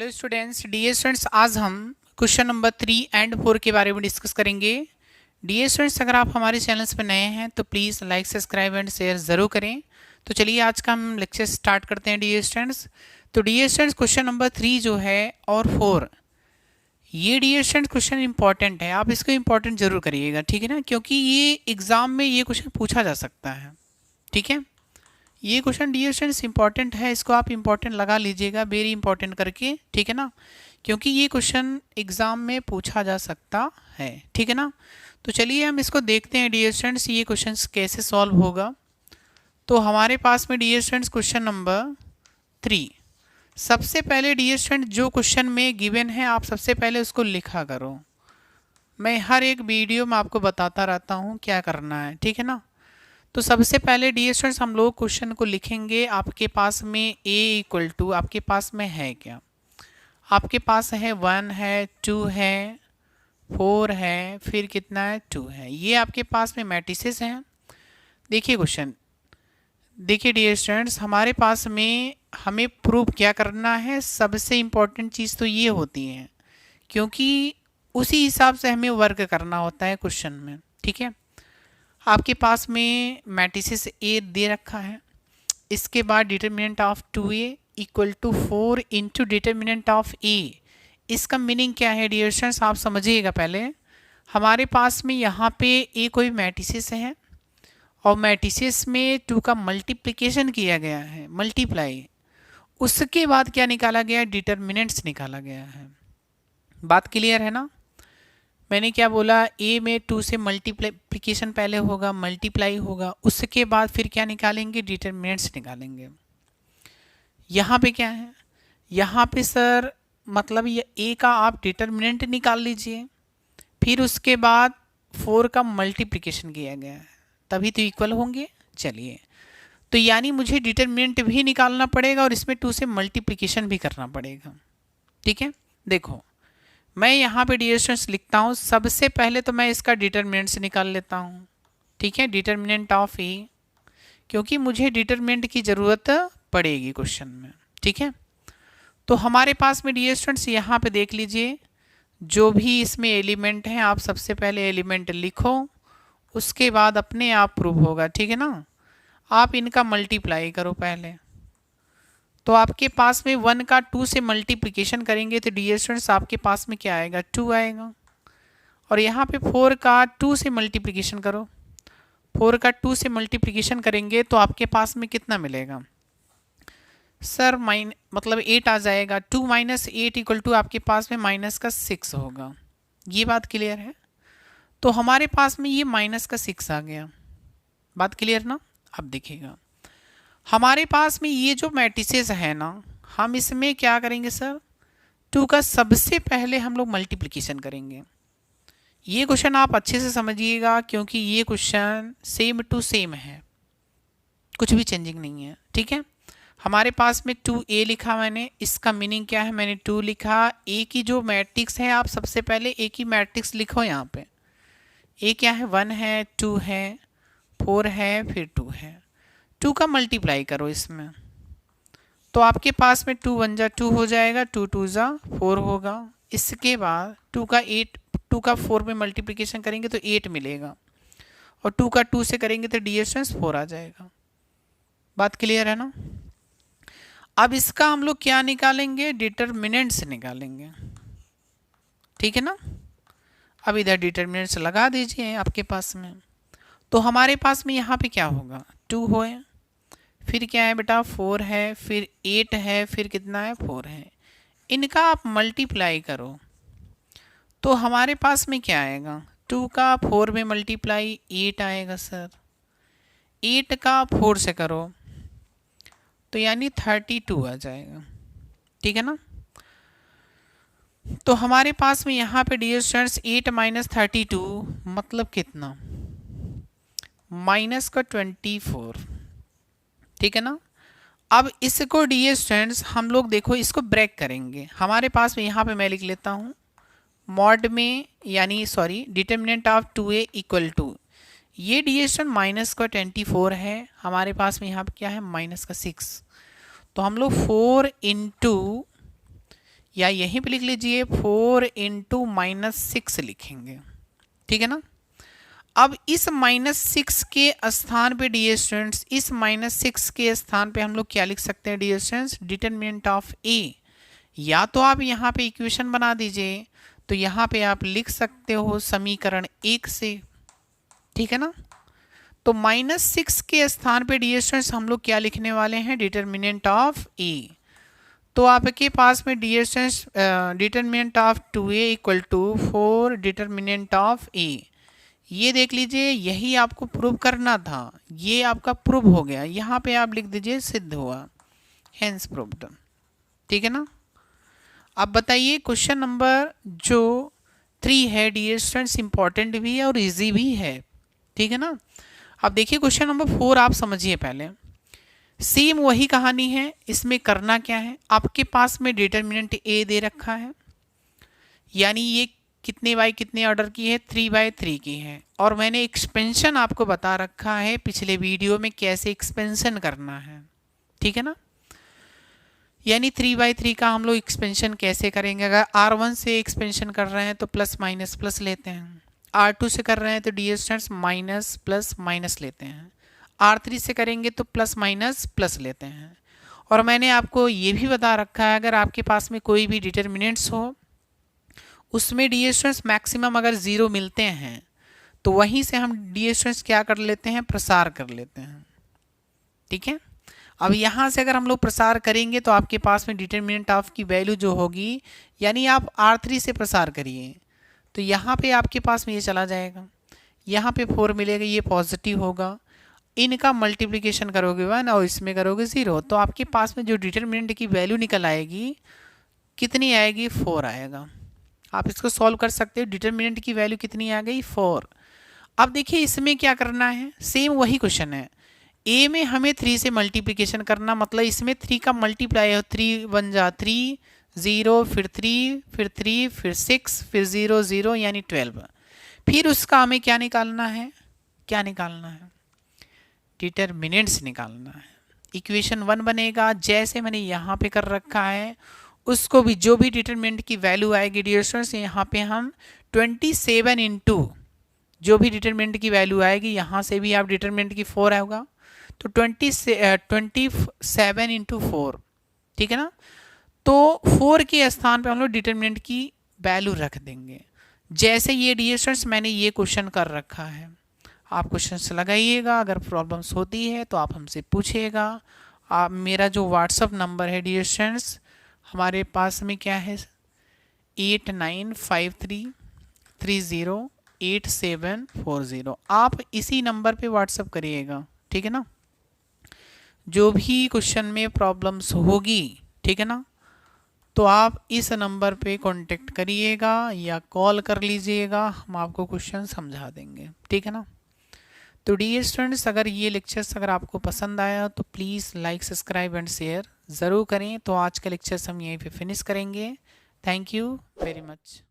Hello students, dear students, आज हम question number 3 and 4 के बारे में डिस्कस करेंगे। डियर स्टूडेंट्स, अगर आप हमारे चैनल्स पर नए हैं तो please like, subscribe and share ज़रूर करें। तो चलिए आज का हम लेक्चर स्टार्ट करते हैं डियर स्टूडेंट्स। तो डियर स्टूडेंट्स, क्वेश्चन नंबर 3 जो है और 4, ये डियर स्टूडेंट्स क्वेश्चन इंपॉर्टेंट है, आप इसको इंपॉर्टेंट जरूर करिएगा, ठीक है ना, क्योंकि ये एग्ज़ाम में ये क्वेश्चन पूछा जा सकता है। ठीक है, ये क्वेश्चन डियर स्टूडेंट्स इंपॉर्टेंट है, इसको आप इंपॉर्टेंट लगा लीजिएगा, वेरी इंपॉर्टेंट करके, ठीक है ना, क्योंकि ये क्वेश्चन एग्जाम में पूछा जा सकता है। ठीक है ना, तो चलिए हम इसको देखते हैं डियर स्टूडेंट्स, ये क्वेश्चन कैसे सॉल्व होगा। तो हमारे पास में डियर स्टूडेंट्स क्वेश्चन नंबर 3, सबसे पहले डियर स्टूडेंट जो क्वेश्चन में गिवन है आप सबसे पहले उसको लिखा करो। मैं हर एक वीडियो में आपको बताता रहता हूँ क्या करना है, ठीक है ना। तो सबसे पहले डियर स्टूडेंट्स हम लोग क्वेश्चन को लिखेंगे। आपके पास में a इक्वल टू आपके पास में है क्या? आपके पास है 1 है, 2 है, 4 है, फिर कितना है 2 है। ये आपके पास में मैट्रिसेस हैं। देखिए क्वेश्चन, देखिए डियर स्टूडेंट्स, हमारे पास में हमें प्रूव क्या करना है। सबसे इम्पोर्टेंट चीज़ तो ये होती है, क्योंकि उसी हिसाब से हमें वर्क करना होता है क्वेश्चन में। ठीक है, आपके पास में मैट्रिसेस ए दे रखा है, इसके बाद determinant of 2a equal to 4 into determinant of A. इसका मीनिंग क्या है डियर स्टूडेंट्स, आप समझिएगा। पहले हमारे पास में यहाँ पे ए कोई मैट्रिसेस है और मैट्रिसेस में 2 का मल्टीप्लिकेशन किया गया है, मल्टीप्लाई। उसके बाद क्या निकाला गया? डिटर्मिनेंट्स निकाला गया है। बात क्लियर है ना? मैंने क्या बोला, ए में 2 से मल्टीप्लिकेशन पहले होगा, मल्टीप्लाई होगा, उसके बाद फिर क्या निकालेंगे? डिटर्मिनेंट्स निकालेंगे। यहाँ पे क्या है? यहाँ पे सर मतलब ये ए का आप डिटर्मिनेंट निकाल लीजिए, फिर उसके बाद 4 का मल्टीप्लिकेशन किया गया है, तभी तो इक्वल होंगे। चलिए, तो यानी मुझे डिटर्मिनेंट भी निकालना पड़ेगा और इसमें 2 से मल्टीप्लिकेशन भी करना पड़ेगा। ठीक है, देखो मैं यहाँ पे डियर स्टूडेंट्स लिखता हूँ। सबसे पहले तो मैं इसका डिटर्मिनेंट्स निकाल लेता हूँ। ठीक है, डिटर्मिनेंट ऑफ ए, क्योंकि मुझे डिटर्मिनेंट की ज़रूरत पड़ेगी क्वेश्चन में। ठीक है, तो हमारे पास में डियर स्टूडेंट्स यहाँ पे देख लीजिए, जो भी इसमें एलिमेंट हैं आप सबसे पहले एलिमेंट लिखो, उसके बाद अपने आप प्रूव होगा। ठीक है ना, आप इनका मल्टीप्लाई करो पहले। तो आपके पास में 1 का 2 से मल्टीप्लिकेशन करेंगे तो डियर स्टूडेंट्स आपके पास में क्या आएगा? 2 आएगा। और यहाँ पे 4 का 2 से मल्टीप्लिकेशन करो, 4 का 2 से मल्टीप्लिकेशन करेंगे तो आपके पास में कितना मिलेगा सर? मतलब 8 आ जाएगा। 2 माइनस 8 इक्वल टू आपके पास में माइनस का 6 होगा। ये बात क्लियर है? तो हमारे पास में ये माइनस का 6 आ गया। बात क्लियर ना? अब देखिएगा, हमारे पास में ये जो मैट्रिसेस है ना, हम इसमें क्या करेंगे सर? 2 का सबसे पहले हम लोग मल्टीप्लिकेशन करेंगे। ये क्वेश्चन आप अच्छे से समझिएगा, क्योंकि ये क्वेश्चन सेम टू सेम है, कुछ भी चेंजिंग नहीं है। ठीक है, हमारे पास में 2a लिखा मैंने, इसका मीनिंग क्या है? मैंने 2 लिखा। ए की जो मैट्रिक्स है आप सबसे पहले ए की मैट्रिक्स लिखो। यहाँ पे ए क्या है? 1 है, 2 है, 4 है, फिर 2 है। 2 का मल्टीप्लाई करो इसमें, तो आपके पास में 2 1 जा 2 हो जाएगा, 2 2 जा 4 होगा। इसके बाद 2 का 4 में मल्टीप्लिकेशन करेंगे तो 8 मिलेगा, और 2 का 2 से करेंगे तो डी एस 4 आ जाएगा। बात क्लियर है ना? अब इसका हम लोग क्या निकालेंगे? डिटर्मिनेंट्स निकालेंगे। ठीक है ना, अब इधर डिटर्मिनेंट्स लगा दीजिए आपके पास में। तो हमारे पास में यहाँ पे क्या होगा? 2 हो, फिर क्या है बेटा? 4 है, फिर 8 है, फिर कितना है? 4 है। इनका आप मल्टीप्लाई करो तो हमारे पास में क्या आएगा? 2 का 4 में मल्टीप्लाई 8 आएगा सर। 8 का 4 से करो तो यानी 32 आ जाएगा। ठीक है ना, तो हमारे पास में यहाँ पे डियर स्टूडेंट्स 8 माइनस 32 मतलब कितना? माइनस का 24। ठीक है ना, अब इसको डियर स्टूडेंट्स हम लोग देखो इसको ब्रेक करेंगे। हमारे पास में यहाँ पे मैं लिख लेता हूँ मॉड में, यानी sorry, determinant of 2a equal to, ये डियर स्टूडेंट माइनस का 24 है, हमारे पास में यहाँ पे क्या है? माइनस का 6। तो हम लोग 4 इंटू या यहीं पे लिख लीजिए 4 इंटू -6 लिखेंगे, ठीक है ना। अब इस -6 के स्थान पे डियर स्टूडेंट्स, इस -6 के स्थान पे हम लोग क्या लिख सकते हैं डियर स्टूडेंट्स, डिटरमिनेंट ऑफ ए। या तो आप यहाँ पे इक्वेशन बना दीजिए, तो यहाँ पे आप लिख सकते हो समीकरण 1 से, ठीक है ना। तो -6 के स्थान पे डियर स्टूडेंट्स हम लोग क्या लिखने वाले हैं, डिटरमिनेंट ऑफ ए। तो आपके पास में dear students determinant of 2a equal to 4 determinant of A. ये देख लीजिए, यही आपको प्रूव करना था, ये आपका प्रूव हो गया। यहाँ पे आप लिख दीजिए सिद्ध हुआ, हेंस प्रूव्ड, ठीक है ना। अब बताइए क्वेश्चन नंबर जो 3 है डियर स्टूडेंट्स, इंपॉर्टेंट भी है और इजी भी है, ठीक है ना। अब देखिए क्वेश्चन नंबर 4 आप समझिए पहले। सेम वही कहानी है, इसमें करना क्या है, आपके पास में डिटरमिनेंट ए दे रखा है, यानी ये कितने बाय कितने ऑर्डर की है, 3/3 की है। और मैंने एक्सपेंशन आपको बता रखा है पिछले वीडियो में कैसे एक्सपेंशन करना है, ठीक है ना। यानी 3/3 का हम लोग एक्सपेंशन कैसे करेंगे, अगर R1 से एक्सपेंशन कर रहे हैं तो प्लस माइनस प्लस लेते हैं, R2 से कर रहे हैं तो dear students minus plus minus लेते हैं, R3 से करेंगे तो प्लस माइनस प्लस लेते हैं। और मैंने आपको ये भी बता रखा है, अगर आपके पास में कोई भी डिटरमिनेंट्स हो, उसमें डियर स्टूडेंट्स मैक्सिमम अगर 0 मिलते हैं तो वहीं से हम डियर स्टूडेंट्स क्या कर लेते हैं, प्रसार कर लेते हैं, ठीक है। अब यहाँ से अगर हम लोग प्रसार करेंगे तो आपके पास में डिटरमिनेंट ऑफ की वैल्यू जो होगी, यानी आप R3 से प्रसार करिए तो यहाँ पे आपके पास में ये चला जाएगा, यहाँ पे 4 मिलेगा, ये पॉजिटिव होगा, इनका मल्टीप्लिकेशन करोगे 1 और इसमें करोगे 0, तो आपके पास में जो डिटरमिनेंट की वैल्यू निकल आएगी कितनी आएगी, 4 आएगा। आप इसको सॉल्व कर सकते हो, डिटरमिनेंट की वैल्यू कितनी आ गई, 4। अब देखिए इसमें क्या करना है, सेम वही क्वेश्चन है। ए में हमें 3 से मल्टीप्लिकेशन करना, मतलब इसमें 3 का मल्टीप्लाई हो, 3 1 जा 3, 0 फिर 3 फिर 3 फिर 6 फिर 0 0 यानी 12। फिर उसका हमें क्या निकालना है, क्या निकालना है, डिटरमिनेंट्स निकालना है। इक्वेशन 1 बनेगा जैसे मैंने यहाँ पे कर रखा है, उसको भी जो भी डिटरमिनेंट की वैल्यू आएगी डियर स्टूडेंट्स, यहाँ पे हम 27 इंटू जो भी डिटरमिनेंट की वैल्यू आएगी, यहाँ से भी आप डिटरमिनेंट की 4 आएगा तो 27 इंटू 4, ठीक है ना। तो 4 के स्थान पे हम लोग डिटरमिनेंट की वैल्यू रख देंगे। जैसे ये डियर स्टूडेंट्स मैंने ये क्वेश्चन कर रखा है, आप क्वेश्चन लगाइएगा, अगर प्रॉब्लम्स होती है तो आप हमसे पूछिएगा। आप मेरा जो व्हाट्सअप नंबर है डियर स्टूडेंट्स, हमारे पास में क्या है 8953308740, आप इसी नंबर पे व्हाट्सअप करिएगा, ठीक है ना। जो भी क्वेश्चन में प्रॉब्लम्स होगी, ठीक है ना, तो आप इस नंबर पे कांटेक्ट करिएगा या कॉल कर लीजिएगा, हम आपको क्वेश्चन समझा देंगे, ठीक है ना। तो डियर स्टूडेंट्स, अगर ये लेक्चर्स अगर आपको पसंद आया तो please like subscribe and share ज़रूर करें। तो आज का लेक्चर्स हम यहीं पे फिनिश करेंगे। Thank you very much.